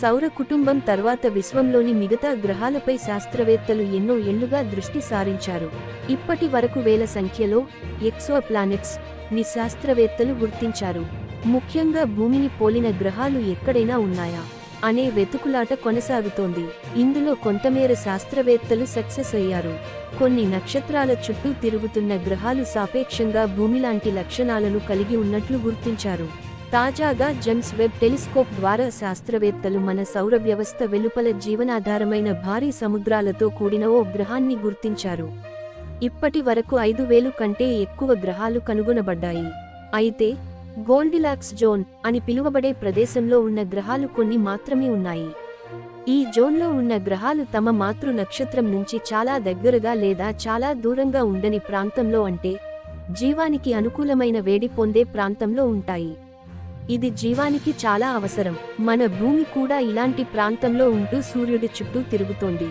సౌర కుటుంబం తర్వాత విశ్వంలోని మిగతా గ్రహాలపై శాస్త్రవేత్తలు ఎన్నో ఏళ్లుగా దృష్టి సారించారు. ఇప్పటి వరకు వేల సంఖ్యలో ఎక్సో ప్లానెట్స్ ని శాస్త్రవేత్తలు గుర్తించారు. ముఖ్యంగా భూమిని పోలిన గ్రహాలు ఎక్కడైనా ఉన్నాయా అనే వెతుకులాట కొనసాగుతోంది. ఇందులో కొంతమేర శాస్త్రవేత్తలు సక్సెస్ అయ్యారు. కొన్ని నక్షత్రాల చుట్టూ తిరుగుతున్న గ్రహాలు సాపేక్షంగా భూమిలాంటి లక్షణాలను కలిగి ఉన్నట్లు గుర్తించారు. తాజాగా జేమ్స్ వెబ్ టెలిస్కోప్ ద్వారా శాస్త్రవేత్తలు మన సౌర వ్యవస్థ వెలుపల జీవనాధారమైన భారీ సముద్రాలతో కూడిన ఓ గ్రహాన్ని గుర్తించారు. ఇప్పటి వరకు 5,000 కంటే ఎక్కువ గ్రహాలు కనుగొనబడ్డాయి. అయితే గోల్డిలాక్స్ జోన్ అని పిలువబడే ప్రదేశంలో ఉన్న గ్రహాలు కొన్ని మాత్రమే ఉన్నాయి. ఈ జోన్లో ఉన్న గ్రహాలు తమ మాతృ నక్షత్రం నుంచి చాలా దగ్గరగా లేదా చాలా దూరంగా ఉండని ప్రాంతంలో, అంటే జీవానికి అనుకూలమైన వేడి పొందే ప్రాంతంలో ఉంటాయి. ఇది జీవానికి చాలా అవసరం. మన భూమి కూడా ఇలాంటి ప్రాంతంలో ఉంటూ సూర్యుడి చుట్టూ తిరుగుతోంది.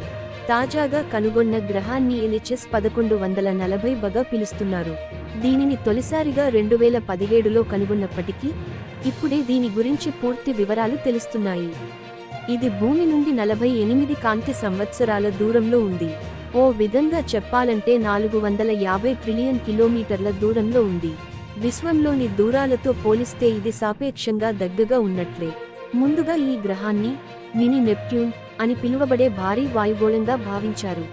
తాజాగా కనుగొన్న గ్రహాన్ని ఎల్హెచ్ఎస్ 1140గా పిలుస్తున్నారు. దీనిని తొలిసారిగా 2017లో కనుగొన్నప్పటికీ ఇప్పుడే దీని గురించి పూర్తి వివరాలు తెలుస్తున్నాయి. ఇది భూమి నుండి 48 కాంతి సంవత్సరాల దూరంలో ఉంది. ఓ విధంగా చెప్పాలంటే 450 ట్రిలియన్ కిలోమీటర్ల దూరంలో ఉంది. విశ్వంలోని దూరాలతో పోలిస్తే ఇది సాపేక్షంగా దగ్గరగా ఉన్నట్లే. ముందుగా ఈ గ్రహాన్ని మినీ నెప్ట్యూన్ అని పిలువబడే భారీ వాయుగోళంగా భావించారు.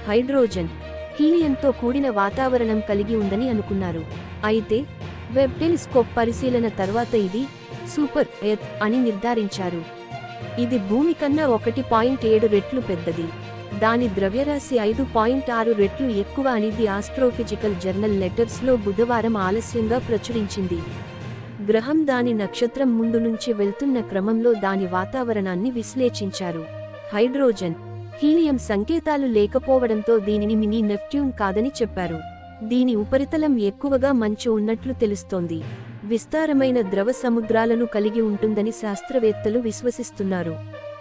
హైడ్రోజన్, హీలియంతో కూడిన వాతావరణం కలిగి ఉందని అనుకున్నారు. అయితే వెబ్ టెలిస్కోప్ పరిశీలన తర్వాత ఇది సూపర్ ఎర్త్ అని నిర్ధారించారు. ఇది భూమి కన్నా 1.7 రెట్లు పెద్దది. దాని ద్రవ్యరాశి 5.6 రెట్లు ఎక్కువ అని ది ఆస్ట్రోఫిజికల్ జర్నల్ లెటర్స్లో బుధవారం ఆలస్యంగా ప్రచురించింది. గ్రహం దాని నక్షత్రం ముందు నుంచి వెళ్తున్న క్రమంలో దాని వాతావరణాన్ని విశ్లేషించారు. హైడ్రోజన్, హీలియం సంకేతాలు లేకపోవడంతో దీనిని మినీ నెప్ట్యూన్ కాదని చెప్పారు. దీని ఉపరితలం ఎక్కువగా మంచు ఉన్నట్లు తెలుస్తోంది. విస్తారమైన ద్రవ సముద్రాలను కలిగి ఉంటుందని శాస్త్రవేత్తలు విశ్వసిస్తున్నారు.